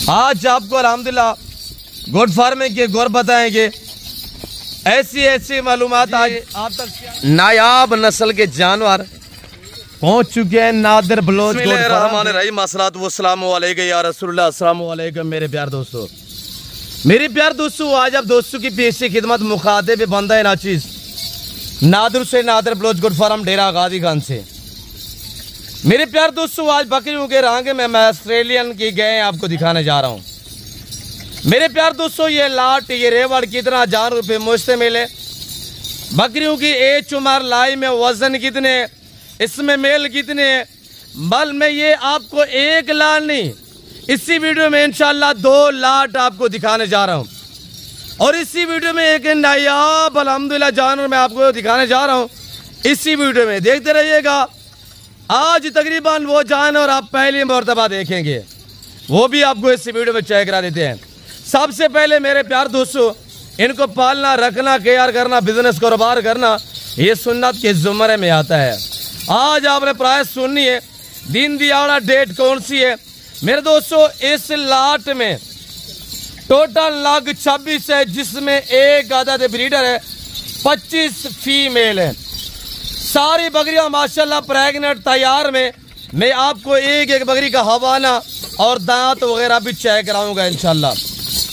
आज आपको अल्हम्दुलिल्लाह गोट फार्मिंग के गौर बताएंगे। ऐसी ऐसी मालूमात आज आप तक नायाब नस्ल के जानवर पहुंच चुके हैं नादिर बलोच मेरे प्यार दोस्तों, आज आप दोस्तों की पेशी खिदमत मुखातिब बंदा है नाचीज नादिर से नादिर बलोच गोट फार्म डेरा गाजी खान से। मेरे प्यार दोस्तों, आज बकरियों के रांगे में मैं ऑस्ट्रेलियन की गए आपको दिखाने जा रहा हूँ। मेरे प्यार दोस्तों, ये लाट ये रेवड़ कितना जानवर पे मुझसे मिले, बकरियों की एज उम्र लाई में वजन कितने, इसमें मेल कितने, बल में ये आपको एक लाट नहीं, इसी वीडियो में इंशाल्लाह 2 लाट आपको दिखाने जा रहा हूँ। और इसी वीडियो में एक नायाब अल्हम्दुलिल्लाह जानवर मैं आपको दिखाने जा रहा हूँ। इसी वीडियो में देखते रहिएगा। आज तकरीबन वो जानवर आप पहली मर्तबा देखेंगे, वो भी आपको इस वीडियो में चेक करा देते हैं। सबसे पहले मेरे प्यार दोस्तों, इनको पालना रखना केयर करना बिजनेस कारोबार करना ये सुन्नत के जुमरे में आता है। आज आपने प्राइस सुननी है, दिन दिहाड़ा डेट कौन सी है। मेरे दोस्तों, इस लाट में टोटल लग 26 है, जिसमें एक आदत ब्रीडर है, 25 फीमेल है। सारी बकरियां माशाल्लाह प्रेग्नेंट तैयार में। मैं आपको एक एक बकरी का हवाना और दांत वगैरह भी चेक कराऊंगा इंशाल्लाह।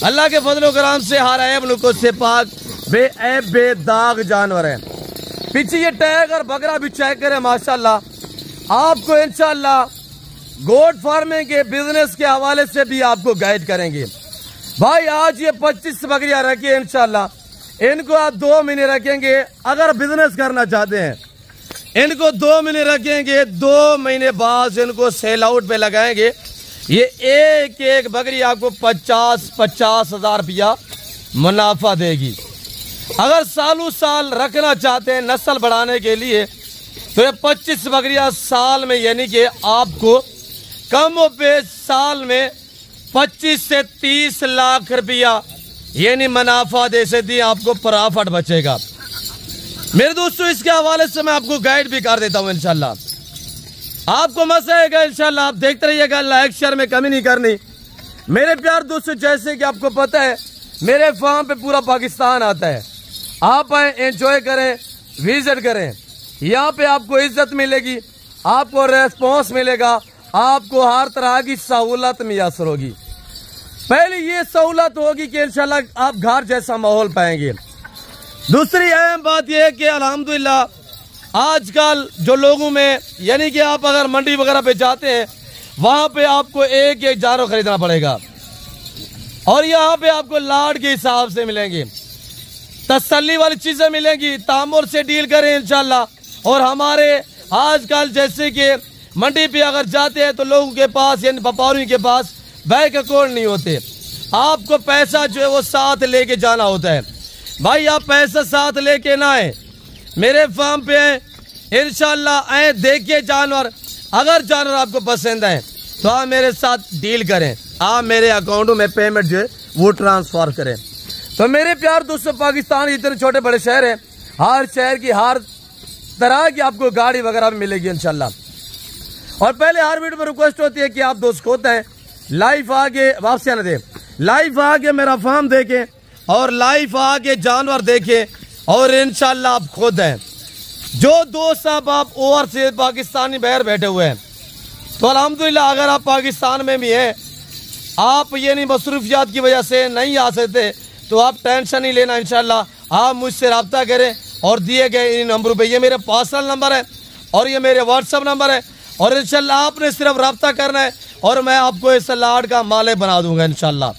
अल्लाह के फजल कराम से हर ऐब नुको से पाक बेऐब बेदाग जानवर है। पीछे ये टैग और बकरा भी चेक करें माशाल्लाह। आपको इंशाल्लाह गोट फार्मिंग के बिजनेस के हवाले से भी आपको गाइड करेंगे। भाई आज ये 25 बकरियां रखी है इंशाल्लाह। इनको आप 2 महीने रखेंगे। अगर बिजनेस करना चाहते हैं इनको 2 महीने रखेंगे, 2 महीने बाद इनको सेल आउट पे लगाएंगे। ये एक एक बकरी आपको 50-50 हजार रुपया मुनाफा देगी। अगर सालों साल रखना चाहते हैं नस्ल बढ़ाने के लिए तो ये 25 बकरियां साल में, यानी कि आपको कम पे साल में 25 से 30 लाख रुपया यानी मुनाफा दे सकती है, आपको प्रॉफिट बचेगा। मेरे दोस्तों, इसके हवाले से मैं आपको गाइड भी कर देता हूँ इंशाल्लाह। आपको मजा आएगा इंशाल्लाह। आप देखते रहिएगा, लाइक शेयर में कमी नहीं करनी। मेरे प्यार दोस्तों, जैसे कि आपको पता है मेरे फार्म पे पूरा पाकिस्तान आता है। आप आए, एंजॉय करें, विजिट करें। यहाँ पे आपको इज्जत मिलेगी, आपको रेस्पॉन्स मिलेगा, आपको हर तरह की सहूलत मैसर होगी। पहले ये सहूलत होगी कि इंशाल्लाह आप घर जैसा माहौल पाएंगे। दूसरी अहम बात यह है कि अल्हम्दुलिल्लाह आजकल जो लोगों में, यानी कि आप अगर मंडी वगैरह पे जाते हैं वहां पे आपको एक एक जानवर खरीदना पड़ेगा और यहाँ पे आपको लाट के हिसाब से मिलेंगे, तसल्ली वाली चीजें मिलेंगी। तामुर से डील करें इंशाल्लाह। और हमारे आजकल जैसे कि मंडी पे अगर जाते हैं तो लोगों के पास यानी व्यापारियों के पास बैंक अकाउंट नहीं होते, आपको पैसा जो है वो साथ लेके जाना होता है। भाई आप पैसा साथ लेके ना आए, मेरे फार्म पे आए इंशाल्लाह, आए देखिए जानवर। अगर जानवर आपको पसंद आए तो आप मेरे साथ डील करें, आप मेरे अकाउंटों में पेमेंट जो है वो ट्रांसफर करें। तो मेरे प्यार दोस्तों, पाकिस्तान इतने छोटे बड़े शहर हैं, हर शहर की हर तरह की आपको गाड़ी वगैरह भी मिलेगी इंशाल्लाह। और पहले हर वीडियो में रिक्वेस्ट होती है कि आप दोस्त होते हैं लाइव आगे वापसी आने दें, लाइव आगे मेरा फार्म देखें और लाइव आके जानवर देखें और इंशाल्लाह आप खुद हैं। जो दोस्त आप ओवरसीज पाकिस्तानी बाहर बैठे हुए हैं तो अल्हम्दुलिल्लाह अगर आप पाकिस्तान में भी हैं, आप ये नहीं मसरूफियात की वजह से नहीं आ सकते तो आप टेंशन नहीं लेना। इंशाल्लाह आप मुझसे रब्ता करें और दिए गए इन नंबरों पे, ये मेरे पर्सनल नंबर है और ये मेरे व्हाट्सएप नंबर है। और इंशाल्लाह आपने सिर्फ रब्ता करना है और मैं आपको इस लाट का मालिक बना दूंगा इंशाल्लाह।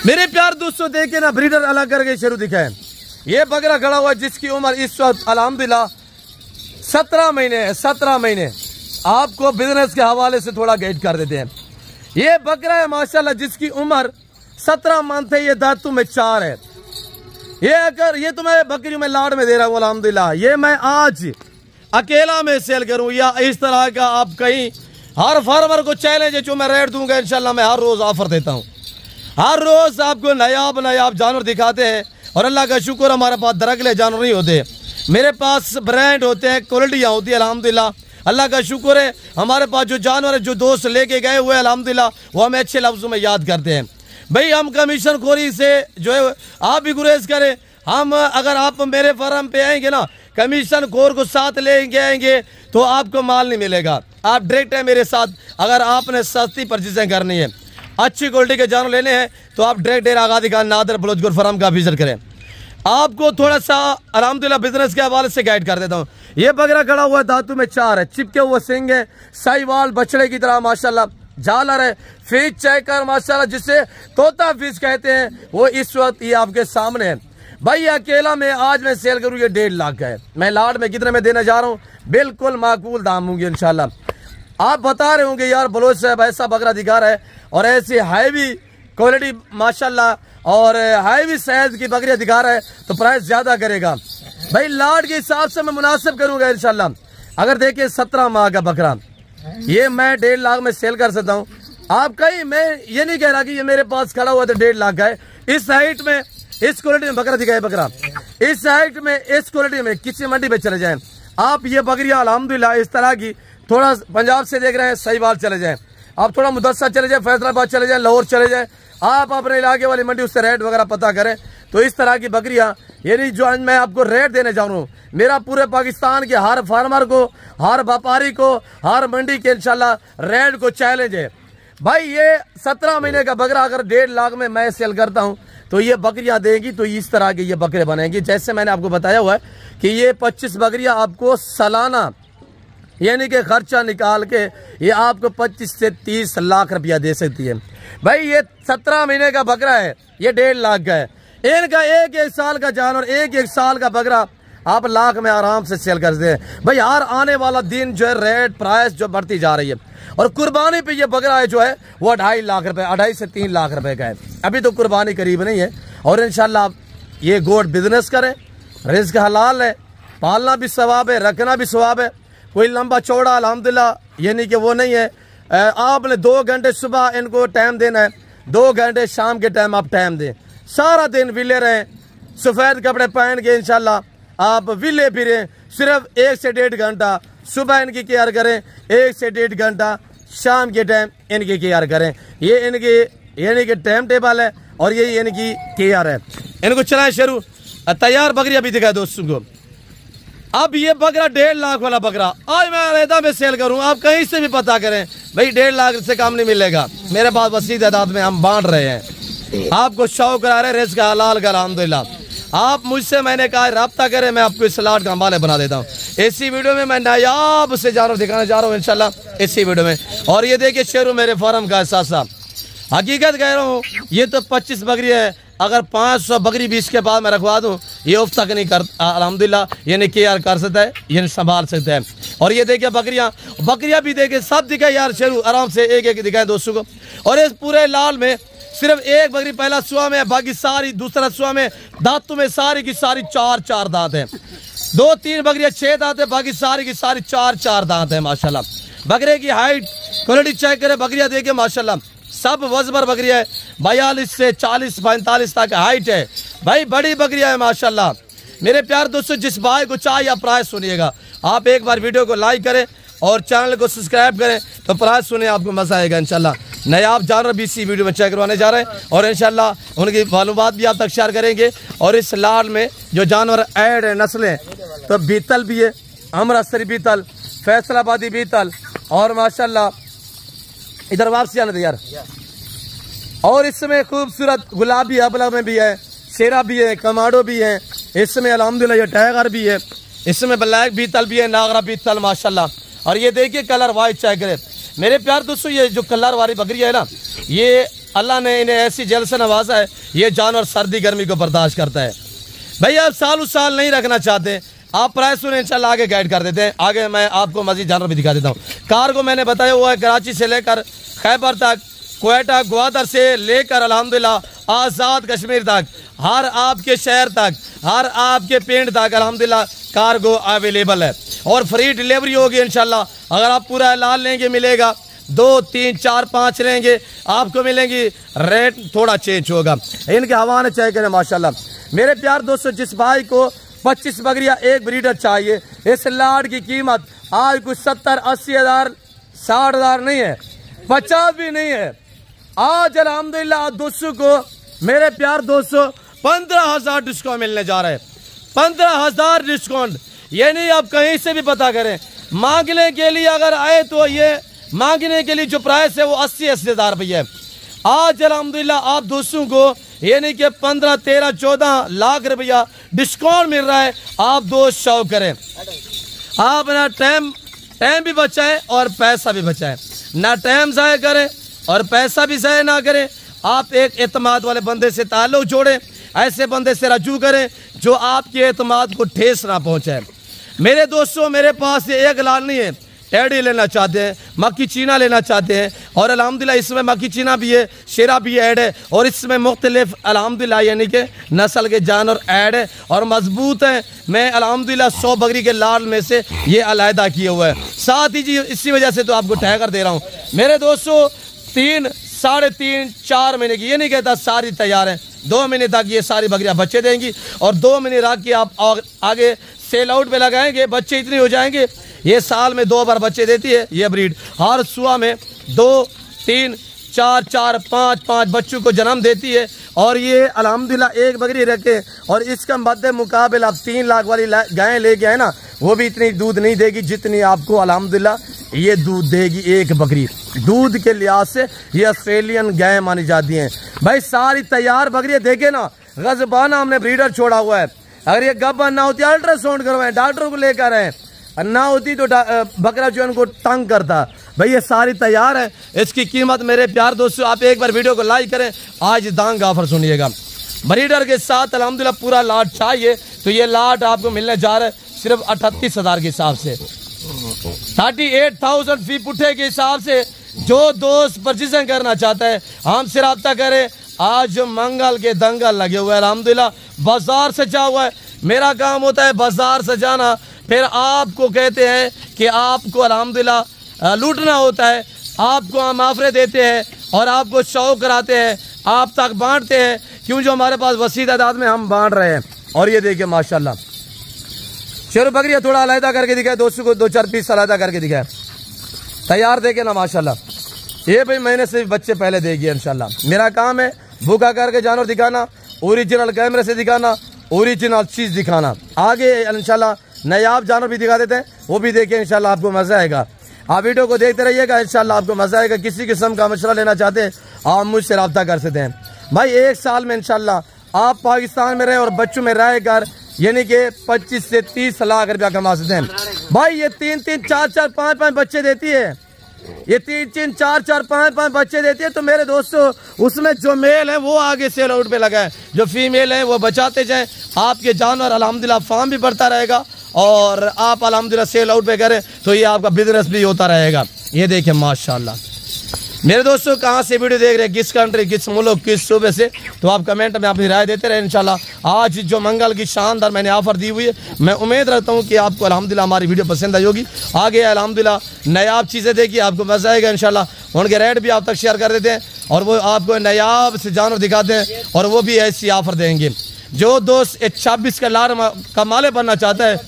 मेरे प्यार दोस्तों, देखे ना ब्रीडर अलग करके शुरू दिखाए। ये बकरा खड़ा हुआ जिसकी उम्र इस वक्त अल्हम्दुलिल्लाह 17 महीने है। 17 महीने आपको बिजनेस के हवाले से थोड़ा गाइड कर देते हैं। ये बकरा है माशाल्लाह जिसकी उम्र 17 मंथ है। ये दांतों में 4 है। ये अगर ये तो मैं बकरियों में लाट में दे रहा हूँ अल्हम्दुलिल्लाह। ये मैं आज अकेला में सेल करूँ या इस तरह का आप कहीं हर फार्मर को चैलेंज है जो मैं रेट दूंगा इंशाल्लाह। मैं हर रोज ऑफर देता हूँ, हर रोज आपको नायाब जानवर दिखाते हैं। और अल्लाह का शुक्र हमारे पास दरकले जानवर नहीं होते, मेरे पास ब्रांड होते हैं, क्वालिटियाँ होती है अल्हम्दुलिल्लाह। अल्लाह का शुक्र है, हमारे पास जो जानवर है, जो दोस्त लेके गए हुए अल्हम्दुलिल्लाह, वो हमें अच्छे लफ्ज़ों में याद करते हैं। भाई हम कमीशन खोरी से जो है आप भी गुरेज करें। हम अगर आप मेरे फार्म पे आएंगे ना, कमीशन खोर को साथ लेंगे आएंगे तो आपको माल नहीं मिलेगा। आप डायरेक्ट है मेरे साथ। अगर आपने सस्ती परचेजिंग करनी है, अच्छी क्वालिटी के जानवर लेने हैं, तो आप डायरेक्ट डेरा आगादी खान नादर बलोच गुर फार्म का विजिट करें। आपको थोड़ा सा अल्हम्दुलिल्लाह बिजनेस के हवाले से गाइड कर देता हूँ। ये बकरा खड़ा हुआ धातु में 4 है, चिपके हुए सिंग है, साहिवाल बछड़े की तरह माशाल्लाह, झालर है, फीस चेक कर माशाल्लाह, जिसे तोता फीस कहते हैं, वो इस वक्त ये आपके सामने है। भाई अकेला में आज मैं सेल करूँ, ये 1.5 लाख का है। मैं लाट में कितने में देने जा रहा हूँ, बिल्कुल माकूल दाम होंगे इंशाल्लाह। आप बता रहे होंगे यार बलोच साहब ऐसा बकरा दिखा रहा है और ऐसी हैवी क्वालिटी माशाल्लाह और हैवी साइज की बकरियां दिखा रहा है, तो प्राइस ज्यादा करेगा। भाई लाट के हिसाब से मैं मुनासिब करूंगा इंशाल्लाह। अगर देखिए 17 माह का बकरा, ये मैं 1.5 लाख में सेल कर सकता हूँ। आप कहीं, मैं ये नहीं कह रहा कि ये मेरे पास खड़ा हुआ तो 1.5 लाख का है। इस हाइट में, इस क्वालिटी में बकरा दिखाए, बकरा इस हाइट में, इस क्वालिटी में किसी मंडी पे चले जाएं आप, ये बकरियां अल्हम्दुलिल्लाह इस तरह की, थोड़ा पंजाब से देख रहे हैं साहिवाल चले जाएं आप, थोड़ा मुदस्सा चले जाए, फैसलाबाद चले जाए, लाहौर चले जाए, आप अपने इलाके वाली मंडी उससे रेट वगैरह पता करें। तो इस तरह की बकरियां, यानी जो आज मैं आपको रेट देने जा रहा हूँ, मेरा पूरे पाकिस्तान के हर फार्मर को, हर व्यापारी को, हर मंडी के इंशाल्लाह रेट को चैलेंज है। भाई ये 17 महीने का बकरा अगर 1.5 लाख में मैं सेल करता हूँ, तो ये बकरियां देगी तो इस तरह के ये बकरे बनेंगी। जैसे मैंने आपको बताया हुआ है कि ये 25 बकरियां आपको सालाना यानी कि खर्चा निकाल के ये आपको 25 से 30 लाख रुपया दे सकती है। भाई ये 17 महीने का बकरा है, ये 1.5 लाख का है। इनका एक साल का जानवर, एक साल का बकरा आप लाख में आराम से सेल कर दे। भाई हर आने वाला दिन जो है रेट प्राइस जो बढ़ती जा रही है, और कुर्बानी पे ये बकरा है जो है वो 2.5 लाख रुपए, 2.5 से 3 लाख रुपए का है। अभी तो कुर्बानी करीब नहीं है, और इंशाल्लाह आप ये गोट बिजनेस करें, रिस्क हलाल है, पालना भी सवाब है, रखना भी सवाब है। कोई लंबा चौड़ा अल्हम्दुलिल्लाह यानी कि वो नहीं है। आपने 2 घंटे सुबह इनको टाइम देना है, 2 घंटे शाम के टाइम आप टाइम दें। सारा दिन विले रहें, सफ़ेद कपड़े पहन के इंशाल्लाह आप विले फिरें। सिर्फ 1 से 1.5 घंटा सुबह इनकी केयर करें, 1 से 1.5 घंटा शाम के टाइम इनकी केयर करें। ये इनकी यानी कि टाइम टेबल है और ये इनकी केयर है। इनको चलाएं शुरू। तैयार बकरियां भी दिखाए दोस्तों को। अब ये बकरा 1.5 लाख वाला बकरा आज मैं अलहदा में सेल करूँ, आप कहीं से भी पता करें, भाई 1.5 लाख से कम नहीं मिलेगा। मेरे पास वसी तादाद में हम बांट रहे हैं, आपको शौक करा रहे रिज़्क़ हलाल का अल्हम्दुलिल्लाह। आप मुझसे मैंने कहा रब्ता करें, मैं आपको इस लाट का हवाले बना देता हूँ। इसी वीडियो में मैं नायाब से जानवर दिखाने जा रहा हूँ इंशाल्लाह इसी वीडियो में। और ये देखिए शेरू मेरे फार्म का एहसास, हकीकत कह रहा हूँ, ये तो 25 बकरी है। अगर 500 बकरी भी इसके बाद मैं रखवा दूँ, ये उफ तक नहीं कर अल्हम्दुलिल्लाह यानी केयर कर सकता है, यानी संभाल सकता है। और ये देखिए बकरियां भी देखे, सब दिखाए यार शेरू आराम से एक एक दिखाए दोस्तों को। और इस पूरे लाल में सिर्फ एक बकरी पहला सुआ में है, बाकी सारी दूसरा सुआ में, दांतों में सारी की सारी 4 दांत है। 2-3 बकरियां 6 दांत है, बाकी सारी की सारी 4 दांत है माशाल्लाह। बकरे की हाइट क्वालिटी चेक करे, बकरियां देखिए माशाल्लाह सब वजबर बकरियां है, 42 से 40-45 तक हाइट है। भाई बड़ी बकरियां है माशाल्लाह। मेरे प्यार दोस्तों, जिस भाई को चाहिए आप प्राइस सुनिएगा। आप एक बार वीडियो को लाइक करें और चैनल को सब्सक्राइब करें तो प्राइस सुने, आपको मजा आएगा इंशाल्लाह। नायाब जानवर भी इसी वीडियो में चेक करवाने जा रहे हैं और इंशाल्लाह उनकी मालूमात भी आप तक शेयर करेंगे। और इस लाल में जो जानवर ऐड है नस्लें, तो बीतल भी है, अमृतसरी बीतल, फैसलाबादी बीतल, और माशाल्लाह इधर वापसी आने दे यार। और इसमें खूबसूरत गुलाबी अबला में भी है, शेरा भी है, कमाडो भी है, इसमें अल्हम्दुलिल्लाह ये टाइगर भी है, इसमें ब्लैक बीतल भी है, नागरा बीतल माशाल्लाह। और ये देखिए कलर वाइट चेक करे मेरे प्यार दोस्तों। ये जो कलर वाली बकरी है ना, ये अल्लाह ने इन्हें ऐसी जेल से नवाजा है, ये जानवर सर्दी गर्मी को बर्दाश्त करता है। भाई आप सालों साल नहीं रखना चाहते, आप प्राइस सुने इंशाल्लाह आगे गाइड कर देते हैं। आगे मैं आपको मजीद जानवर भी दिखा देता हूँ। कार को मैंने बताया हुआ है, कराची से लेकर खैबर तक, क्वेटा ग्वादर से लेकर अल्हम्दुलिल्लाह आज़ाद कश्मीर तक, हर आपके शहर तक, हर आपके पिंड तक अल्हम्दुलिल्लाह कार्गो अवेलेबल है। और फ्री डिलीवरी होगी इंशाल्लाह। अगर आप पूरा लाल लेंगे मिलेगा, 2, 3, 4, 5 लेंगे आपको मिलेंगी, रेट थोड़ा चेंज होगा। इनके हवाने चेक करें माशाल्लाह। मेरे प्यार दोस्तों, जिस भाई को 25 बकरियां एक ब्रीडर चाहिए। इस लाड की कीमत आज कुछ 70-80 हज़ार 60 हज़ार नहीं है, 50 भी नहीं है। आज अल्हम्दुलिल्लाह दोस्तों को, मेरे प्यार दोस्तों, 15,000 डिस्काउंट मिलने जा रहा है। 15,000 डिस्काउंट, ये नहीं आप कहीं से भी पता करें। मांगने के लिए अगर आए तो ये मांगने के लिए जो प्राइस है वो 80-80 हज़ार रुपये है। आज अल्हम्दुलिल्लाह आप दोस्तों को ये नहीं कि 15, 13, 14 लाख रुपया डिस्काउंट मिल रहा है। आप दोस्त शौक करें, आप ना टाइम भी बचाएं और पैसा भी बचाएं, ना टाइम ज़ाया करें और पैसा भी ज़ाया ना करें। आप एक एतमाद वाले बंदे से ताल्लुक़ जोड़ें, ऐसे बंदे से रजू करें जो आपके एतमाद को ठेस ना पहुँचाए। मेरे दोस्तों, मेरे पास ये एक लाल नहीं है, टेडी लेना चाहते हैं, मक्की चीना लेना चाहते हैं, और अल्हम्दुलिल्लाह इसमें मक्की चीना भी है, शेरा भी ऐड है, और इसमें मुख्तलिफ अल्हम्दुलिल्लाह यानी कि नस्ल के जानवर ऐड है और मजबूत हैं। मैं अल्हम्दुलिल्लाह 100 बकरी के लाल में से ये अलहदा किया हुआ है। साथ ही जी इसी वजह से तो आपको ठहकर दे रहा हूँ। मेरे दोस्तों 3, 3.5, 4 महीने की, ये नहीं कहता सारी तैयार हैं, 2 महीने तक ये सारी बकरियां बच्चे देंगी और 2 महीने रख के आप आगे सेल आउट पे लगाएंगे, बच्चे इतने हो जाएंगे। ये साल में 2 बार बच्चे देती है ये ब्रीड। हर सुबह में 2, 3, 4, 5 बच्चों को जन्म देती है। और ये अल्हम्दुलिल्लाह एक बकरी रखे और इसका मद्दे मुकाबले आप 3 लाख वाली गायें लेके आए ना, वो भी इतनी दूध नहीं देगी जितनी आपको अल्हम्दुलिल्लाह ये दूध देगी एक बकरी। दूध के लिहाज से ये ऑस्ट्रेलियन गायें मानी जाती हैं। भाई सारी तैयार बकरियां देखे ना, गजबाना हमने ब्रीडर छोड़ा हुआ है। अगर ये गब्बर ना होती अल्ट्रासाउंड करवाएं, डॉक्टरों को लेकर आए, ना होती तो बकरा जो उनको तंग करता। भाई ये सारी तैयार है। इसकी कीमत मेरे प्यार दोस्तों, आप एक बार वीडियो को लाइक करें। आज दांग ऑफर सुनिएगा, ब्रीडर के साथ अल्हम्दुलिल्लाह पूरा लाट चाहिए तो ये लाट आपको मिलने जा रहा है सिर्फ 38 हज़ार के हिसाब से, 38,000 फी पुट्ठे के हिसाब से। जो दोस्त परचेजिंग करना चाहता है हमसे रब्ता करें। आज जो मंगल के दंगल लगे हुए हैं अल्हम्दुलिल्लाह, बाजार सजा हुआ है। मेरा काम होता है बाजार सजाना, फिर आपको कहते हैं कि आपको अल्हम्दुलिल्लाह लूटना होता है। आपको हम ऑफरें देते हैं और आपको शौक कराते हैं, आप तक बांटते हैं, क्यों जो हमारे पास वसी तादाद में हम बांट रहे हैं। और ये देखिए माशाल्लाह शेर बकरियाँ थोड़ा अलहदा करके दिखाए दोस्तों को, 2-4 पीस अलहदा करके दिखाए, तैयार देखे ना माशाल्लाह। ये भाई महीने से बच्चे पहले देगी इंशाल्लाह। मेरा काम है भूखा करके जानवर दिखाना, ओरिजिनल कैमरे से दिखाना, ओरिजिनल चीज़ दिखाना। आगे इंशाल्लाह नायाब जानवर भी दिखा देते हैं, वो भी देखिए इंशाल्लाह आपको मज़ा आएगा। आप वीडियो को देखते रहिएगा, इंशाल्लाह आपको मज़ा आएगा। किसी किस्म का मशवरा लेना चाहते हैं आप मुझसे रब्ता कर सकते हैं। भाई 1 साल में इंशाल्लाह आप पाकिस्तान में रहे और बच्चों में रह कर यानी कि 25 से 30 लाख रुपया कमा सकते हैं। भाई ये 3-3, 4-4, 5-5 बच्चे देती है, ये 3-3, 4-4, 5-5 बच्चे देती है। तो मेरे दोस्तों उसमें जो मेल है वो आगे सेल आउट पे लगाए, जो फीमेल है वो बचाते जाएं। आपके जानवर अल्हम्दुलिल्लाह फार्म भी बढ़ता रहेगा और आप अल्हम्दुलिल्लाह सेल आउट पे करें तो ये आपका बिजनेस भी होता रहेगा। ये देखें माशाल्लाह। मेरे दोस्तों कहाँ से वीडियो देख रहे हैं, किस कंट्री, किस मुल्क, किस सूबे से, तो आप कमेंट में अपनी राय देते रहे इंशाल्लाह। आज जो मंगल की शानदार मैंने ऑफर दी हुई है, मैं उम्मीद रखता हूँ कि आपको अल्हम्दुलिल्लाह हमारी वीडियो पसंद आई होगी। आगे अल्हम्दुलिल्लाह नायाब चीज़ें देखिए, आपको मज़ा आएगा इंशाल्लाह। उनके रेट भी आप तक शेयर कर देते हैं और वो आपको नायाब से जानवर दिखाते हैं और वो भी ऐसी ऑफर देंगे। जो दोस्त 26 का लार का माले बनना चाहता है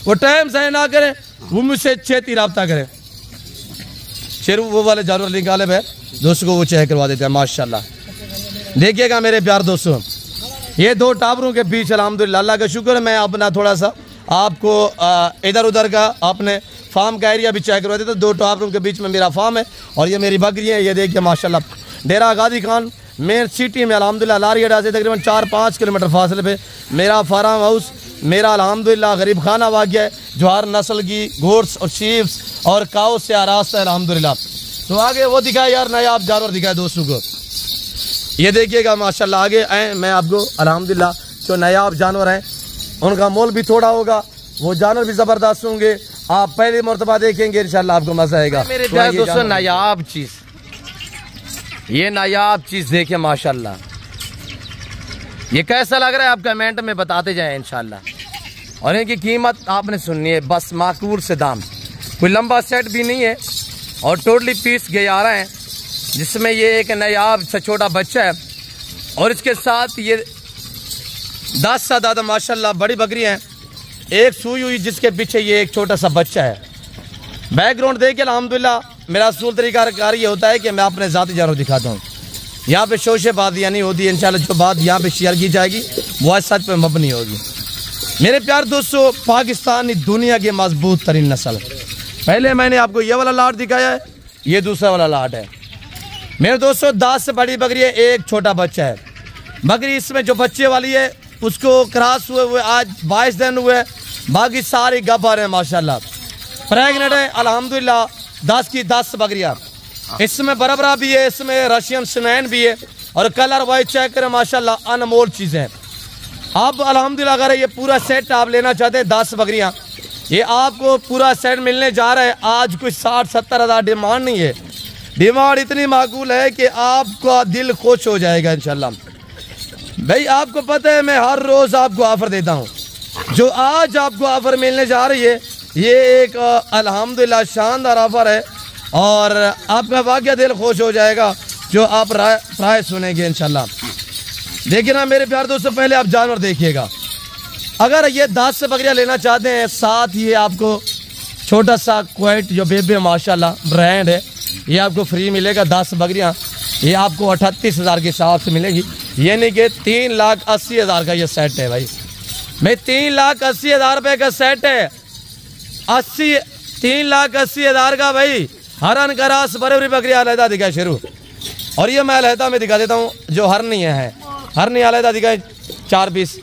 वो टाइम ज़ाया ना करें, वो मुझसे छेती रब्ता करें। शेर वो वाले जानवर निकाले हुए दोस्तों को वो चेक करवा देते हैं माशाल्लाह। देखिएगा मेरे प्यार दोस्तों, ये 2 टावरों के बीच अल्हम्दुलिल्लाह अल्लाह का शुक्र है मैं अपना थोड़ा सा आपको इधर उधर का अपने फार्म का एरिया भी चेक करवा देता। 2 टावरों के बीच में मेरा फार्म है और ये मेरी बकरी है। ये देखिए माशाल्लाह डेरा गाजी खान मेन सिटी में अल्हम्दुलिल्लाह लारी अड्डा से तकरीबन 4-5 किलोमीटर फासले पे मेरा फार्म हाउस, मेरा अल्हम्दुलिल्लाह गरीब खाना वाक़या है जो हर नस्ल की घोर्स और शीप्स और काऊ से आरास्ता है अल्हम्दुलिल्लाह। तो आगे वो दिखाए यार नायाब जानवर दिखाए दोस्तों को। ये देखिएगा माशाल्लाह आगे आए, मैं आपको अल्हम्दुलिल्लाह जो नायाब जानवर हैं उनका मोल भी थोड़ा होगा, वो जानवर भी ज़बरदस्त होंगे। आप पहली मरतबा देखेंगे इंशाल्लाह आपको मज़ा आएगा। मेरे प्यारे दोस्तों नायाब चीज़, ये नायाब चीज़ देखिए माशाल्लाह। ये कैसा लग रहा है आप कमेंट में बताते जाएं इंशाल्लाह। और इनकी कीमत आपने सुननी है, बस माकूल से दाम, कोई लंबा सेट भी नहीं है और टोटली पीस 11 हैं, जिसमें ये एक नायाब सा छोटा बच्चा है और इसके साथ ये 10 से ज़्यादा माशाल्लाह बड़ी बकरियाँ हैं। एक सूई हुई जिसके पीछे ये एक छोटा सा बच्चा है। बैकग्राउंड देखिए अल्हम्दुलिल्लाह। मेरा असूल तरीका ये होता है कि मैं अपने ज़ाती जानवर दिखाता हूँ। यहाँ पे शोशे बात यानी होती है, इंशाल्लाह जो बात यहाँ पे शेयर की जाएगी वो आज सच पे मबनी होगी। मेरे प्यार दोस्तों, पाकिस्तानी दुनिया की मजबूत तरीन नस्ल। पहले मैंने आपको ये वाला लाट दिखाया है, ये दूसरा वाला लाट है। मेरे दोस्तों 10 से बड़ी बकरी है, एक छोटा बच्चा है। बकरी इसमें जो बच्चे वाली है उसको क्रॉस हुए आज 22 दिन हुए, बाकी सारी गब्बर है माशाल्लाह, प्रेगनेंट है अल्हम्दुलिल्लाह। 10 की 10 बकरियाँ इसमें बराबरा भी है, इसमें रशियन स्नैन भी है और कलर वाइज चेक करें माशाल्लाह अनमोल चीज़ें। अब अल्हम्दुलिल्लाह अगर ये पूरा सेट आप लेना चाहते हैं 10 बकरियाँ, ये आपको पूरा सेट मिलने जा रहा है। आज कोई 60-70 हज़ार डिमांड नहीं है, डिमांड इतनी माकूल है कि आपका दिल खुश हो जाएगा इंशाल्लाह। भाई आपको पता है मैं हर रोज़ आपको ऑफ़र देता हूँ। जो आज आपको ऑफ़र मिलने जा रही है ये एक अल्हम्दुलिल्लाह शानदार ऑफ़र है और आपका वाकई दिल खुश हो जाएगा जो आप राय सुनेंगे इंशाल्लाह। देखिए ना मेरे प्यार दोस्तों, पहले आप जानवर देखिएगा। अगर ये 10 से बकरियाँ लेना चाहते हैं, साथ ही आपको छोटा सा क्वाइट जो बेबी माशाल्लाह ब्रांड है ये आपको फ्री मिलेगा। 10 बकरियाँ ये आपको 38,000 के हिसाब से मिलेगी, यानी कि 3,80,000 का ये सेट है। भाई मैं 3,80,000 रुपये का सेट है, 3,80,000 का। भाई हरन का रास बराबरी बकरियाँ अलहदा दिखाए शुरू, और ये मैं अलहदा में दिखा देता हूँ जो हरनियाँ हैं। हरनी अलहदा दिखाए 4 पीस।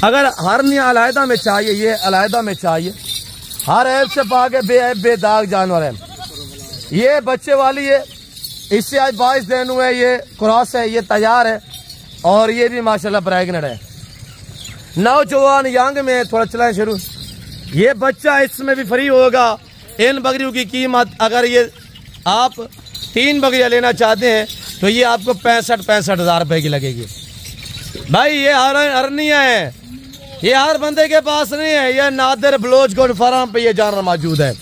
अगर हरनी अलहदा में चाहिए, ये अलहदा में चाहिए, हर ऐप से पाके बेऐब बेदाग जानवर है। ये बच्चे वाली है, इससे आज 22 दिन हुए, ये क्रॉस है, ये तैयार है और ये भी माशाल्लाह प्रेग्नेंट है। नौजवान यंग में थोड़ा चलाएं शुरू। ये बच्चा इसमें भी फ्री होगा। इन बकरियों की कीमत अगर ये आप 3 बकरियाँ लेना चाहते हैं तो ये आपको 65 हज़ार रुपये की लगेगी। भाई ये हरनियाँ हैं, ये हर बंदे के पास नहीं है। ये नादिर ब्लोच गोल्ड फार्म पे ये जानवर मौजूद है।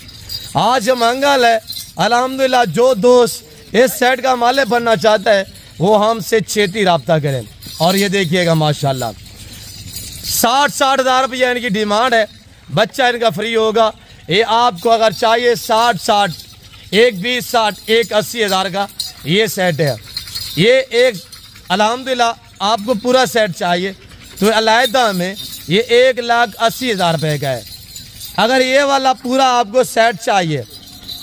आज मंगल है अल्हम्दुलिल्लाह। जो दोस्त इस सेट का मालिक बनना चाहता है वो हमसे छेती रब्ता करें। और ये देखिएगा माशाल्लाह 60 हज़ार रुपये इनकी डिमांड है। बच्चा इनका फ्री होगा। ये आपको अगर चाहिए 60, एक 20, 60, एक 80,000 का ये सेट है। ये एक अल्हम्दुलिल्लाह आपको पूरा सेट चाहिए तो अलहदा में ये 1,80,000 रुपये का है। अगर ये वाला पूरा आपको सेट चाहिए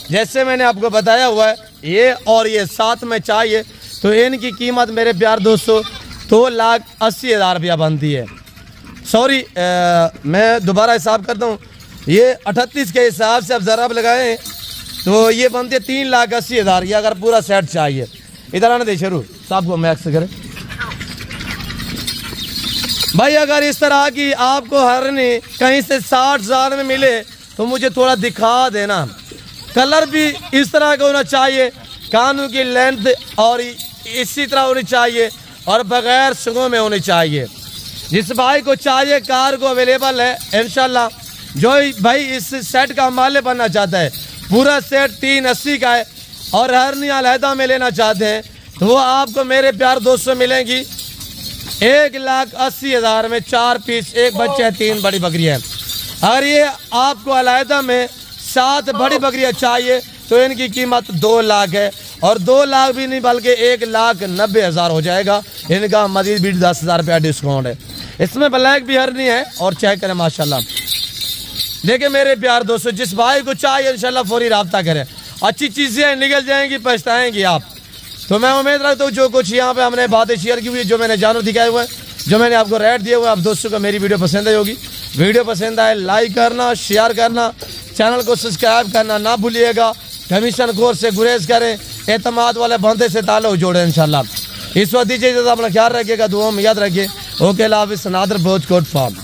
जैसे मैंने आपको बताया हुआ है, ये और ये साथ में चाहिए तो इनकी कीमत मेरे प्यार दोस्तों 2,80,000 रुपया बनती है। सॉरी मैं दोबारा हिसाब करता हूँ, ये 38 के हिसाब से आप ज़रा लगाएं तो ये बनती है 3,80,000। ये अगर पूरा सेट चाहिए। इधर आने दे शुरू साहब को मैक्स करें। भाई अगर इस तरह की आपको हरनी कहीं से 60,000 में मिले तो मुझे थोड़ा दिखा देना। कलर भी इस तरह का होना चाहिए, कानों की लेंथ और इसी तरह होनी चाहिए और बगैर सुगों में होनी चाहिए। जिस भाई को चाहिए कार को अवेलेबल है इंशाल्लाह। जो भाई इस सेट का मालिक बनना चाहता है, पूरा सेट 380 का है और हरनी अलहदा में लेना चाहते हैं तो वो आपको मेरे प्यार दोस्तों मिलेंगी 1,80,000 में 4 पीस, एक बच्चे है, 3 बड़ी बकरियाँ हैं। अगर ये आपको अलहदा में 7 बड़ी बकरियाँ चाहिए तो इनकी कीमत 2 लाख है और 2 लाख भी नहीं बल्कि 1,90,000 हो जाएगा। इनका मजीद भी 10,000 रुपया डिस्काउंट है। इसमें ब्लैक भी हरनी है और चेक करें माशाल्लाह। देखिए मेरे प्यार दोस्तों, जिस भाई को चाहिए इंशाल्लाह फौरी रब्ता करें। अच्छी चीज़ें निकल जाएंगी, पछताएंगी आप। तो मैं उम्मीद रखता हूँ जो कुछ यहाँ पे हमने बातें शेयर की हुई, जो मैंने जानवर दिखाए हुए हैं, जो मैंने आपको रेट दिए हुए, आप दोस्तों को मेरी वीडियो पसंद आई होगी। वीडियो पसंद आए लाइक करना, शेयर करना, चैनल को सब्सक्राइब करना ना भूलिएगा। कमीशन खोर से गुरेज करें, एतमाद वाले बंदे से ताल्लुक जोड़ें इंशाल्लाह। इस वक्त दीजिए अपना ख्याल रखिएगा, दुआ में याद रखिए। ओके, अल्लाह हाफ़िज़। Nadir Baloch gold farm.